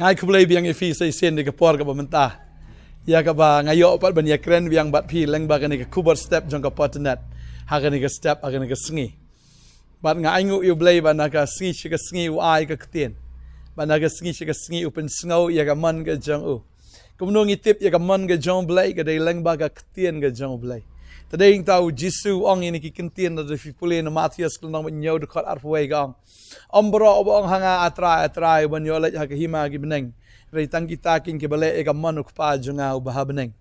ngai khulei biang e fi sei sen de ka por ka bamenta ya ka ba ngayo pat ban ya kren biang bat phi leng ba ka ni ka khubor step jong ka Potternet ha ka ni ka step ha ka ni ka sngi bat nga aingu U Blei ba na ka sngi chi ka sngi u ai ka ktien ba na ka sngi chi ka sngi u pen sngo ya ka man ka jong u Kumno ngi tip ya ka man ka jong Blei ka dei leng ba ka ktien ka jong Blei Tadei tau Jisu ong ini ki kentien na fi pule na Matias klang ban nyaw de khat arfway gang. Ombro obong hanga atrai ban yo lek ha ka hima gi beneng. Rei tang kita kin ke bale e ka manuk pa junga u baha beneng.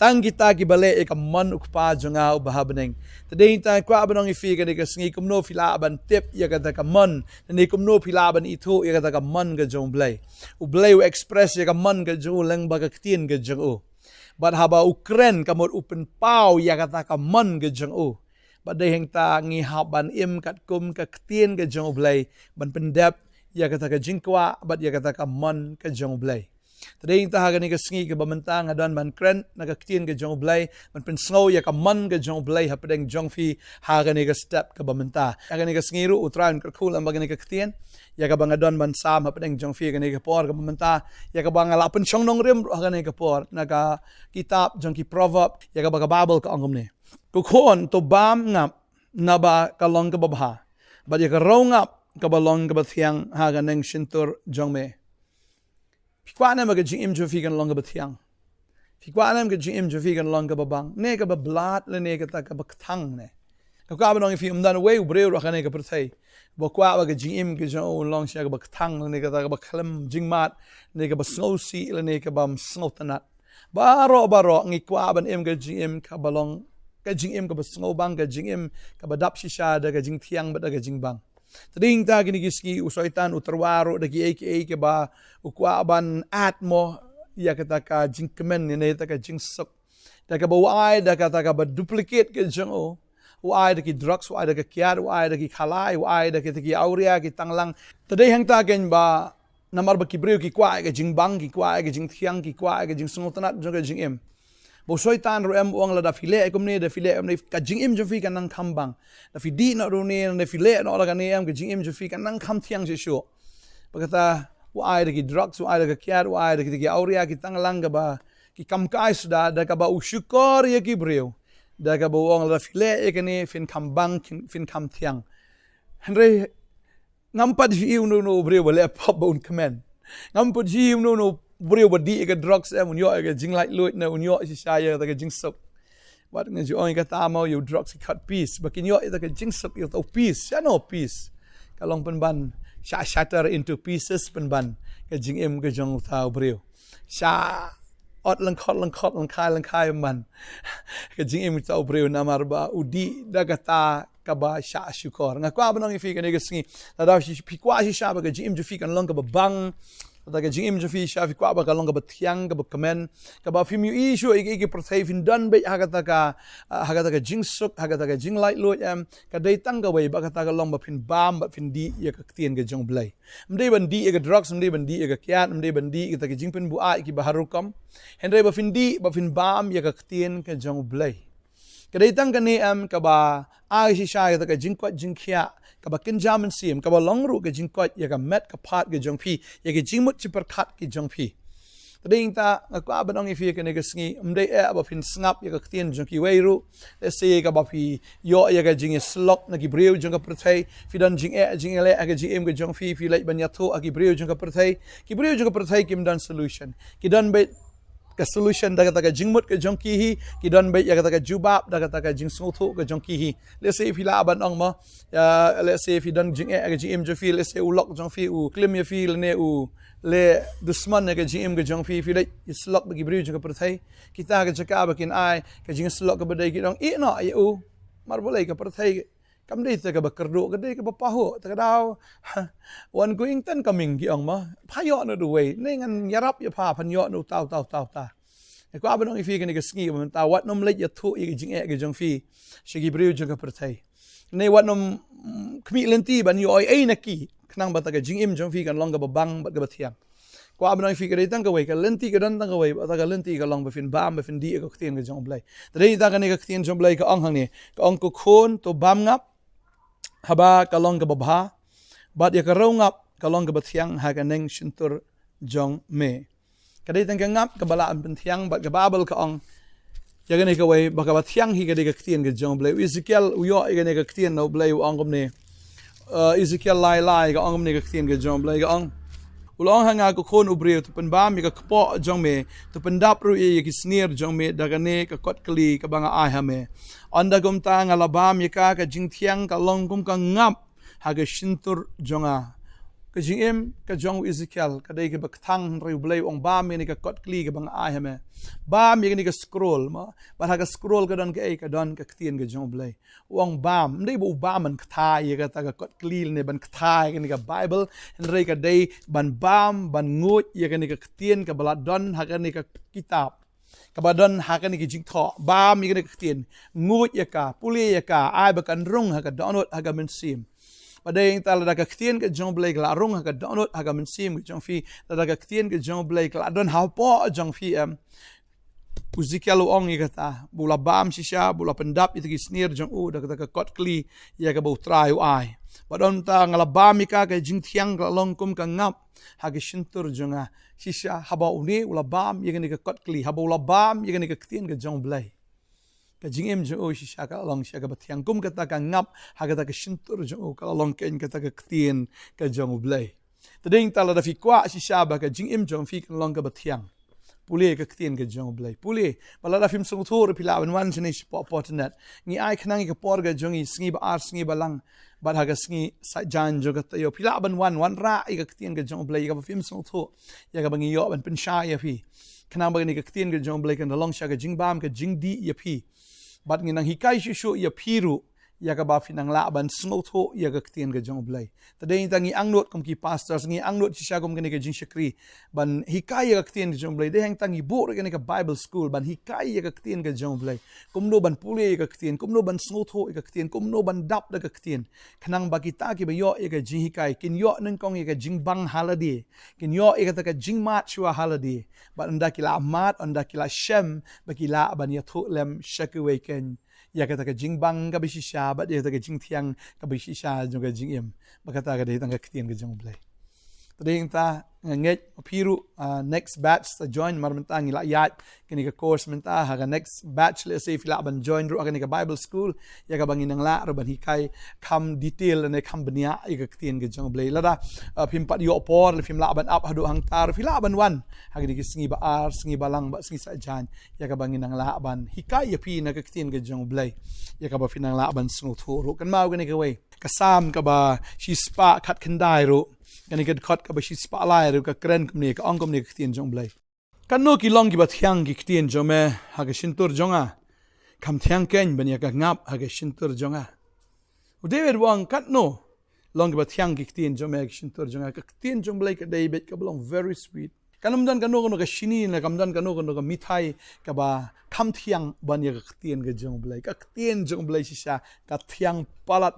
Tang kita ki bale e ka manuk pa junga u baha beneng. Tadei ta kwa banong ifi ka ni ka sngi kumno fila ban tip ya ka ta ka man ni kumno fila ban itu ya ka ta ka man ka jong Blei. U Blei u express ya ka man ka jong leng ba ka ktien ka jong u. But haba Ukraine kamot upen pau ya kata ka man ke jong u. But they heng ta ngi haban im kat kum ka ktien ke jong Blei ban pendep ya kata ka jingkwa but ya kata ka man ke jong Blei. Tadei ta ha ni ka sngi ke bamenta ngadan ban kren na ka ktien ke jong Blei ban pen sngo ya ka man ke jong Blei ha pedeng jong fi ha ni ka step ke bamenta. Ha ni ka sngi ru utran ka khul am ni ka ktien ya ka bangadon ban sam ha pedeng jong fi ka ni ka por ka bamenta ya ka bangala pen chong Nongkhryiem ha ni ka por na ka kitab jong ki proverb ya ka ba ka Bible ka angom ni. Ku khon to bam ngap na ba ka long ka babha. Ba ya ka ro ngap ka ba long ka ba thiang ha ka neng shintur jong me. Fikwa na mag jing im jo fi kan long ka ba thiang. Fikwa na mag jing im jo fi kan long ka ba bang. Ne ka ba blat le ne ka ta ka ba thang ne. Ka ka ba nong fi um dan we u breu ra ka ne ka prthai. Ba kwa ba ka jing im ka jo long sha ka ba thang le ne ka ta ka ba khlem jing mat ne ka ba snow si le ne ka ba snow tanat. Baro ngi kwa ban im ka jing im ka ba long ka jing im ka ba snow bang ka jing im ka ba dap shisha da ka jing thiang ba da ka jing bang. Tading ta kini kiski usoitan utarwaro da ki eke ba ukwa ban atmo ya kata ka jing kemen ni ta ka jing sok da ka ba wai da ka ta ka ba duplicate ke jong o wai da ki drugs wai da ka kiar wai da ki khalai wai da ki auria ki tanglang tadai hang ta ken ba namar ba ki breu ki kwa ka jing bang ki kwa ka jing thiang ki kwa ka jing sungotanat jong ka jing em bo soitan ro em ong la da file kom ne da file em ka jing im jo fi kan nang khambang da fi di na ro ne da file no la kan ne em ka jing im jo fi kan nang kham thiang se sho bagata wa ai da ki drugs wa ai da ka kyar wa ai da ki auria ki tanglang ga ba ki kam kai suda da ka ba ushukor ye ki breu da ka bo ong la file e kan ne fin khambang fin kham thiang henry ngampat ji no breu le pop bon command ngampat ji no breu badi ke drugs em unyo ke jing light loit na unyo si shaya ta ke jing sok wat nge ju oi ka ta mau you drugs cut piece bakin yo ta ke jing sok yo to piece ya no piece kalong pen ban shatter into pieces pen ban ke jing em ke jong ta breu sha ot lang khot lang khai man ke jing em ta breu na mar ba udi daga ta ka ba sha shukor nga kwa banong ifi ke ne ke sngi ta da shi pi kwa shi sha ba ke jing em ju fi kan long ka ba bang ta ka jing im jo fi sha fi kwa ba ka long ka ba thiang ka ba kamen ka ba fi mi issue ike prothai fin dan be ha ka ta ka jing suk ha ka ta ka jing light lo em ka dei tang ka wei ba ka ta ka long ba fin bam ba fin di ya ka tien ka jong Blei mdei ban di ka drugs mdei ban di ka kyan mdei ban di ka ta ka jing pen bu a ki ba harukom hendrei ba fin di ba fin bam ya ka tien ka jong Blei ka dei tang ka ne am ka ba a shi sha ka ta ka jing kwat jing khya ka ba kin jaman sim ka ba long ru ka jing kwat ya ka met ka pat ka jong phi ya ka jing mut chi per khat ki jong phi tading ta nga kwa ba nong ifi ka ne ka sngi mdei e ba fin snap ya ka tien jong ki wei ru let's say ka ba phi yo ya ka jing slok na ki breu jong ka prthai fi dan jing le ka jing em ka jong phi lai ban ya tho ki breu jong ka prthai kim dan solution ki dan be ka solution daga taka jingmut ka jongki hi ki don be ya taka jubab daga taka jing sotho ka jongki hi let's say if ila ban ong ma let's say if don jing ka jim jo fi let's say u lok jong fi u klim ya fi ne u le dusman ka jim ka jong fi le islok ba gibriu ka prathai kita ka jaka ba kin ai ka jing slok ka badai ki dong i no ai u mar bolai ka prathai kam dei ta ka ba kardo ka dei ka ba paho ta ka daw wan going tan coming gi ong ma phayo no the way ne ngan yarap ya pha phan yo no tau ta e kwa ba nong ifi ka ni ka sngi ma ta wat nom le ya thu i jing ka jong fi shi gibriu ka prathai ne wat nom khmi lenti ban yo ai na ki knang ba ta ka jing im jong fi kan long ka ba bang ba ka ba thiang kwa ba nong ifi ka dei tang ka wei ka lenti ka dan tang ka wei ba ta ka lenti ka long ba fin bam ba fin di ka ktien ka jong Blei dei ta ka ni ka ktien jong Blei ka ong hang ni ka ong ko khon to bam ngap haba ka long ka ba bha bat ya ka ro ngap ka long ka ba thiang ha ka neng shintur jong me kadai tang ngap ka bala an thiang bat ka babel ka ong ya gane ka wai ba ka thiang hi ka de ka tien ka jong blai Ezekiel u yo gane ka tien no blai ong kom ne Ezekiel lai ka ong ne ka tien ka jong blai ka ong ulong hanga ko khon ubre tu pen ba mi ka kpo jong me tu pen dap ru ye ki snir jong me daga ne ka kot kli ka banga ai ha me onda gum ta nga labam ye ka jing thiang ka long kum ka ngap ha ga shintur jonga ka jing ka jong Ezekiel ka dai ka ba thang ru blai ong ba mi ni ka kot kli ka banga ai ha me ba mi ni ka scroll ma ba ha ka scroll ka don ka don ka tien ka jong blai ong bam ndai bu ba man ka tha ye ka ta ka kot kli ne ban ka tha ni ka bible en rei ka dai ban bam ban ngut ye ka ni ka tien ka bala don ha ka ni ka kitab ka ba don ha ka ni ki jing tho bam ye ka ni ka tien ngut ye ka puli ye ka ai ba kan rung ha ka donot ha ka men sim Padahal tal ada ketien ke jong blai la rung ha ka donot ha ka men sim ke jong fi ada ketien ke jong blai la don ha po jong fi Ezekiel ong ye kata bula bam shisha bula pendap itu ki snir jong da ka kot kli ya ka bu trai ai padon ta ngala bam ka jing thiang ka long kum ka ngap ha ka shintur jonga shisha haba uni ula bam ye ka kot kli haba ula bam ye ka ketien ke jong blai ka jing jong shisha ka long shisha ka thiang kum ka ta ka ngap ha ka ta ka shintur jong ka long ken ka ta ka ketien ka jong blai tading tal da fi kwa shisha ba ka jing jong fi ka long ka thiang Pulih ke ketien ke jong blai pulih bala da film sung thor pila wan sini Potternet ngi ai khnang ke por ga jongi sngi ba ar sngi balang bad ha ga sngi sa jan joga ta yo pila ban wan ra ai ke ketien ke jong blai ka film sung thor ya ga bangi yo ban pen sha ya phi khnang ba ni ke ketien ke jong blai kan long sha ga jing bam ke jing di ya phi bad ngi nang hikai shu ya phiru ya ka ba finang la ban sngo tho ya ka ketien ke jong blai tadai tangi angnot kum ki pastors ngi angnot shisha kum ke jing shakri ban hikai ya ka ketien ke jong blai de hang tangi bo ke ka bible school ban hikai ya ka ketien ke jong blai kumno ban pule ka ketien kumno ban sngo tho ka ketien kumno ban dap da ka ketien khnang ba kita ki ba yo ya ka jing hikai kin yo nang kong ya ka jing bang haladi kin yo ya ka jing mat shua haladi ban anda kila mat anda kila shem ba kila ban ya tho lem shakwe ken ya kata ka jing bang ka bishisha ba dia kata ka jing thiang ka bishisha jo ka jing em ba kata ka de tang ka ketien ka jong blai tading ta nget phiru next batch ta join mar menta ngi la yat kini ka course menta ha ka next batch le se fila ban join ru ka ni ka bible school ya ka bangin nang la ro ban hikai kam detail ne kam bania i ka ketien ka jong blai la da phim pat yo por le phim la ban up hadu hang tar fila ban wan ha ni ki sngi ba ar sngi balang ba sngi sa jan ya ka bangin nang la ban hikai ya phi na ka ketien ka jong blai ya ka ba finang la ban snu thu ru kan mau ka ni ka wei ka sam ka ba shi spa khat khandai ru kani ka khot ka ba shi spa lai ru ka kren kum ni ka ong kum ni ka ketien jong blai kan no ki long ki ba thiang ki ketien jong me ha ka shintur jonga kam thiang ken ban ya ka ngap ha ka shintur jonga u David wang kat no long ki ba thiang ki ketien jong me ka shintur jonga ka ketien jong blai ka David ka belong very sweet kanamdan kano ka shini na kamdan kano ka mithai ka ba kam thiang ban ya ka ketien ka jong blai ka ketien jong blai shisha ka thiang palat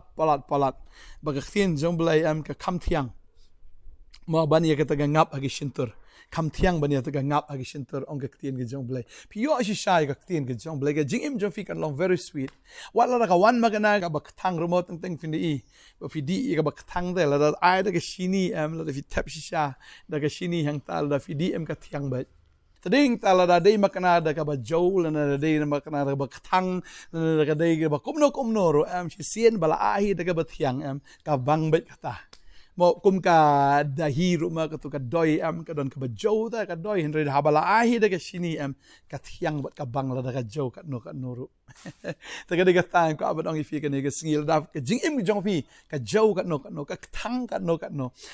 ba ka ketien jong blai am ka kam thiang ma ban ya ka ta ngap agi shintur kam thiang ban ya ta ngap agi shintur ong ka ketien ka jong blai pio shisha ka ketien ka jong blai ka jing im jong fi kan long very sweet wat la ka wan magana ka ba thang remote teng fin di ba fi di ka ba thang de la ai da ka shini am la fi tap shisha da ka shini hang tal da fi di em ka thiang ba tading tal da dei makana da ka ba jowl na da dei makana da ba thang da ka dei ka ba kumno ro am shi sien bala ahi da ka ba thiang am ka bang ba kata mo kum ka dahi ru ma ka tu ka doi am ka don ka ba jow da ka doi henry ha bala ahi da ka shini am ka thiang ba ka bang la da ka jow ka no ru ta ka de ka tang ko abadong ifi ka ne ka singil da ka jing im jong fi ka jow ka no ka thang ka no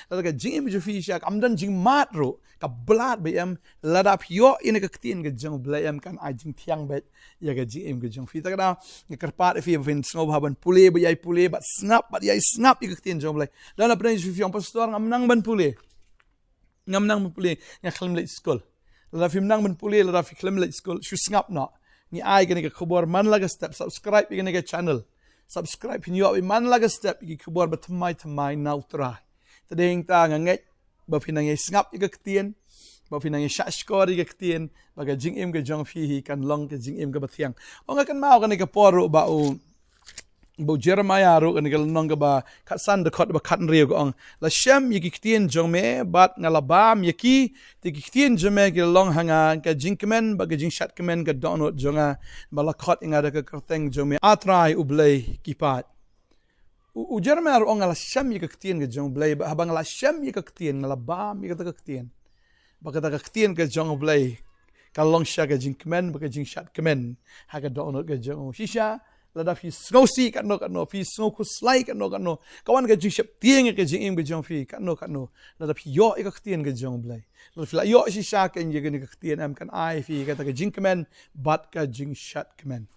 da ka jing im ju fi sha am dan jing mat ru ka blat be am la da pyo in ka ktien ka jong blai am kan ai jing thiang ba ya ka jing im ka jong fi ta ka da ka pat fi fin snob haban pule ba yai pule ba snap ka ktien jong blai dan la pren fi ang pastor ngam nang ban pule nga khlim le skol la fi nang ban pule la fi khlim le skol shu snap na ni ai gani ka khubor man laga step subscribe gani ka channel subscribe ni yo man laga step ki khubor ba thamai now try tadeng ta nga ngai ba fi nang snap ka ktien ba fi nang sha skor ka ktien ba ka jing im ka jong fi hi kan long ka jing im ka ba thiang o nga kan mau gani ka poru ba o bu Jeremiah ru kan gal nong ba khat san de khot ba khat riu ko ong la shem yiki ktien jong me bat ngalabam yiki ti ktien jome gal long hanga ka jinkmen ba ga jing shat kemen ga donot jonga ba la khot inga da ka kerteng jome atrai U Blei kipat u Jeremiah ru ong la shem yiki ktien ga jong Blei ba habang la shem yiki ktien ngalabam yiki ta ktien ba ka ktien ga jong U Blei ka long sha ga jinkmen ba ga jing shat kemen ha ga donot ga jong shisha lada fi snow si kat no fi snow ku slai kat no kawan ga jing shep tieng ga jing im ga jong fi kat no lada fi yo e ga ktien ga jong Blei lada fi la yo si sha kan ye ga ni ga ktien am kan ai fi ga ta ga jing kemen bat ga jing shat kemen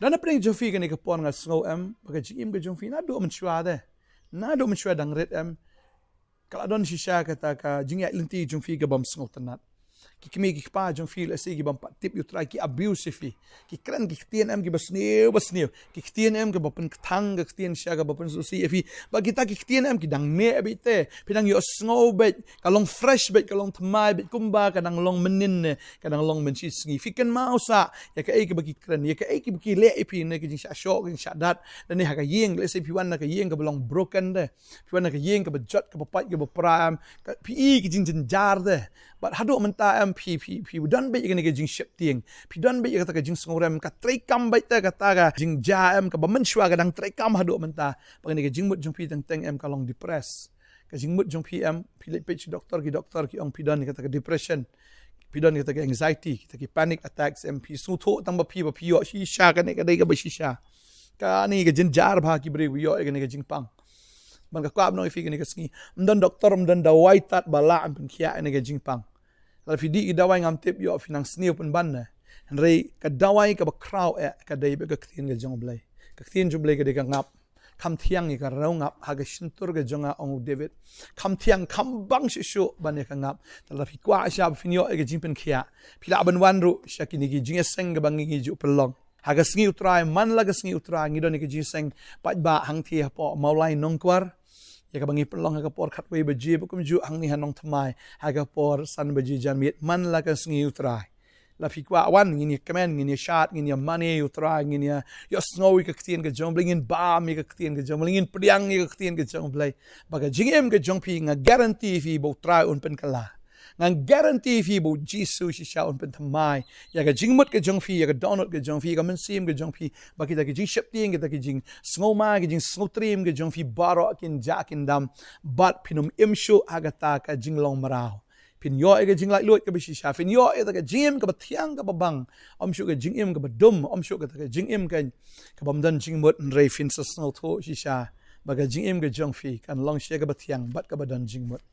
dan apring jong fi ga ni ga pon ga snow am ba ga jing im ga jong fi na do men chwa de na do men chwa dang ret am kala don si sha ka ta ka jing ya linti jong fi ga bam snow tanat ki kimi ki pa jong fi la si gi bam pat tip you try ki abuse fi ki kran ki ktien am ki basneu ki ktien am ki bapen ktang ga ktien sha ga bapen so si fi ba kita ki ktien am ki dang me abite pinang yo snow bet kalong fresh bet kalong tmai bet kumba kadang long menin kadang long men si sngi fi kan mau sa ya ka ki bagi kran ya ka ki bagi le fi ne ki jing sha shok jing sha dat dan ni ha ka yeng le si fi wan na ka yeng ka belong broken de fi wan na ka yeng ka bajot ka papat ka pram ka pi ki jing jar de but hadu menta am pi dan be ga jing shep tieng pi dan be ga ta jing sngorem ka trekam bai ta ga jing ja am ka bamen shwa ga dang trekam hadu menta ba ga jing mut jong pi teng am ka long depress ka jing mut jong pi am pi le page doctor ki ong pi dan ka ta depression pi dan ka ta anxiety ta ki panic attacks am pi su tho tang ba pi yo shi sha ka ne ka dai ga ba shi sha ka ni ga jin jar bha ki bre yo ga jing pang ban ka kwab no fi ga sngi mdan doctor mdan dawai tat bala am pen khia ne ga jing pang la fi di dawai ngam tip yo finang sniu pen ban ne rei ka dawai ka ba kraw ka dai be ka ktien ga jong Blei ka ktien jong Blei ka de ka ngap kam thiang ni ka rau ngap ha ga shintur ga jonga ong David kam thiang kam bang shi shu ban ne ka ngap la fi kwa sha fin yo ga jing pen khia phila ban wan ru shakini gi jing seng ga bang gi ju pelong ha ga sngi utrai man la ga sngi utrai ngi don ni ga jing seng pa ba hang thi ha po maulai nongkwar ya ka bangi pelong ha ka por khat wei baji bukum ju hang ni ha Nongthymmai ha ka por san baji jan mit man la ka sngi utrai la fi kwa wan ngin kemen ngin shat ngin money utrai ngin yo snowy ka ktien ga jong Blei ngin ba mi ka ktien ga jong Blei ngin priang ni ka ktien ga jong Blei ba ga jingem ga jong pi nga guarantee fi bo trai un pen kala ngang guarantee fi bo jisu shi sha un pen thamai ya ga jingmut ga jong fi ya ga donut ga jong fi ga men sim ga jong fi ba ki ta ki jing shep tieng ga ta ki jing snowma ga jing snowtrim ga jong fi baro kin ja kin dam bat pinum imshu aga ta ka jing long marao pin yo ga jing lai lot ka bi shi sha fin yo ta ga jing ka ba thiang ka ba bang om shu ga jing im ka ba dum om shu ga ta ga jing im ka bam dan jing mut rei fin sa snow tho shi sha ba ga jing im ga jong fi kan long she ga ba thiang bat ka ba dan jing mut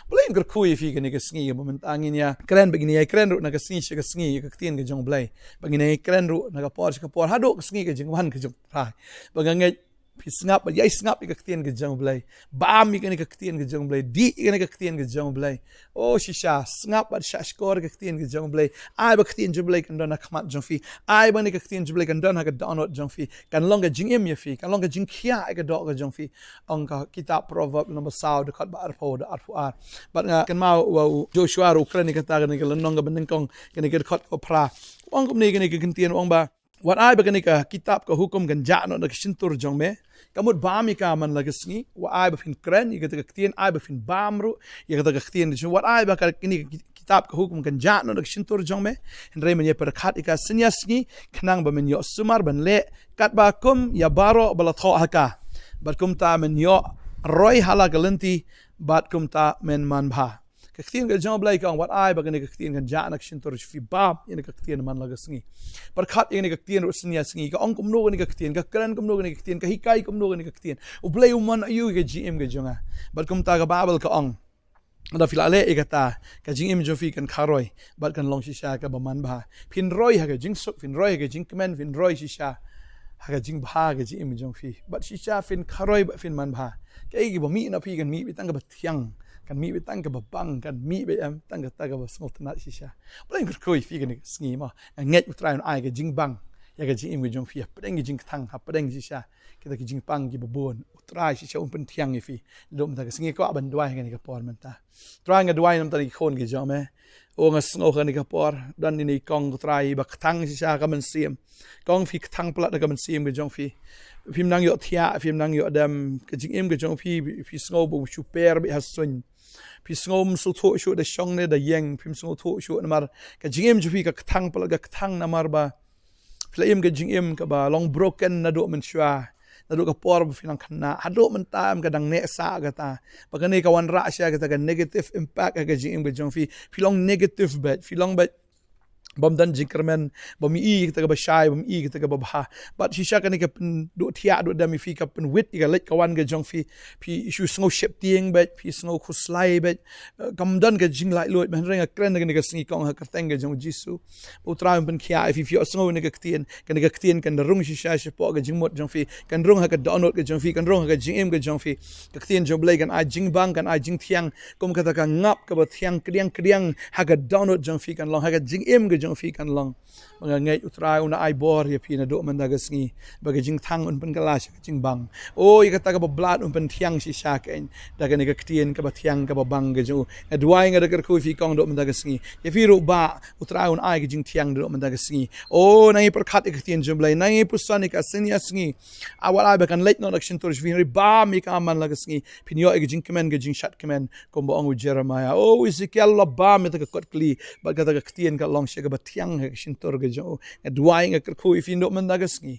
Blei ngor kui fi ga ni ga sngi ba men angin ya kren begini ya kren ru na ga sngi she ga sngi ga ktien ga jong Blei begini kren ru na ga por hado ga sngi ga jing wan ga jong phai ba ga ngai pi snap ba yai snap ga ktien ga jong Blei ba mi ga ni ga ktien ga jong Blei di ga ni ga ktien ga jong Blei o shisha snap ba sha skor ga ktien ga jong Blei ai ba ktien jong Blei kan don na khamat jong fi ai ba ni ga ktien jong Blei kan don ha ga donot jong fi kan long ga jing im ya fi kan long ga jing khia ga do ga jong fi ong ka kitab proverb number saw de khat ba arpo de arpo ar ba nga kan mau wa Joshua ru kren ni ka ta ga ni ga long ga ben kong ga ni ga khat ko pra ong kum ni ga ni ga ktien ong ba wat ai ba ga ni ka kitab ka hukum gan ja no na shintur jong me kamut bam ka man lagasngi wa ai ba fin kren i ga ta ktien ai ba fin bamru i ga ta ktien de wat ai ba ka ni kitab ka hukum kan ja no na shintur jong me en re men ye per khat ika sinya sngi khnang ba men yo sumar ban le kat ba kum ya baro bala tho haka bat kum ta men yo roi hala galanti bat kum ta men man bha ka ktien ga jong Blei ka wat ai ba ga ni ka ktien kan ja na shintur fi bam ni ka ktien man lagasngi par khat ni ka ktien ru sinya sngi ka ong kum no ni ka ktien ka kran kum no ni ka ktien ka hikai kum no ni ka ktien U Blei man ayu ga gm ga jonga bat kum ta ga babel ka ong da filale egata ka jing im jofi kan kharoi bat kan long shisha ka baman bha phin roi ha ga jing suk phin roi ga jing kmen phin roi shisha ha ga jing bha ga jing im jong fi bat shisha phin kharoi ba phin man bha ka gi ba mi na phi kan mi bi tang ka ba thiang kan mi bi tang ka ba bang kan mi be am tang ka ta ka ba smot na shisha Blei ngor koi fi kan sngi ma nget utrai ai ga jing bang ya ka jing im ke jong fi pedeng jing thang ha pedeng shisha kita ke jing pang ki bobon utrai shisha umpen tiang fi dom ta singi ko ban duai kan ka por man ta trai nga duai nam ta ni khon ke jong me o nga sngo kan ka por dan ni kong utrai ba thang shisha ka man sim kong fi thang plat ka man sim ke jong fi phim nang yo thia phim nang yo dam ke jing im ke jong fi sngo bu super bi hasun pi sngo so tho shu de shong ne de yeng phim sngo tho shu na mar ka jing im ju fi ka thang plat ka thang na mar ba Flaim ke jing im ka ba long broken na do man shwa na do ka por filang khana hado man tam ka dang ne sa ka ta pagani ka wan ra sha ka ta negative impact ka jing im ke jong fi long negative bet long bet bom dan jingkermen bom I kita ba shai bom I kita ba bha but shisha kan ka do thia do dami fi ka pen wit ka let ka wan ga jong fi issue sngo ship tieng bet fi sngo khuslai bet kam dan ka jing lai lot man renga kren ka singi kong ha ka teng ga jong jisu utra pen khia if you sngo ne ka ktien kan rung shisha po ga jing mot jong fi kan rung ha ka download ga jong fi kan rung ha ka jing em ga jong fi ka ktien jong blai kan a jing bang kan a jing thiang kom ka ta ka ngap ka ba thiang kriang ha ka download jong fi kan long ha ka jing em ga jong fi kan long mga ngai utrai una ai bor ya pina do man daga sngi baga jing thang un pen kalas jing bang o i kata ka ba blood un pen thiang si sha ken daga ne ka ktien ka ba thiang ka ba bang ga jo adwai nga daga ko fi kong do man daga sngi ya fi ro ba utrai un ai ga jing thiang do man daga sngi o nai per khat ka ktien jum blai nai pusani ka sinya sngi awal ai ba kan late no action tor vi ba mi ka man laga sngi pin yo ga jing kemen ga jing shat kemen kom ba ong Jeremiah o Ezekiel la ba mi ta ka kot kli ba ka ktien ka long she ka ba thiang ha shin tor ga jo adwai nga ko fi no man daga sngi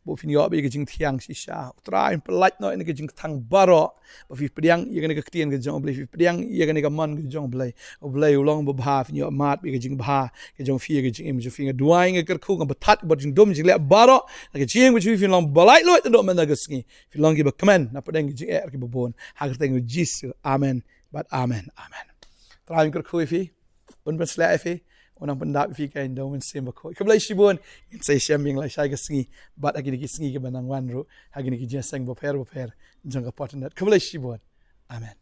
bo fin yo ba ga jing thiang si sha utrai polite no ga jing thang baro ba fi priang ye ga ka ktien ga jong blai fi priang ye ga ka man ga jong blai o blai long ba bha fin yo mat ga jing bha ga jong fi ga jing im jo fi ga duai nga ko ga ba that ba jing dom jing le baro ga jing bi fi long balai lo do man daga sngi fi long gi ba kamen na padang jing er ki bobon ha ga teng jisu amen but amen trai ko fi un ba sla fi unang pandap fi kain daw men sim ko kablay shibon in say shaming la shay gasngi bat agini ki sngi ke banang wan ro agini ki jesang bo per jang ka Potternet kablay shibon amen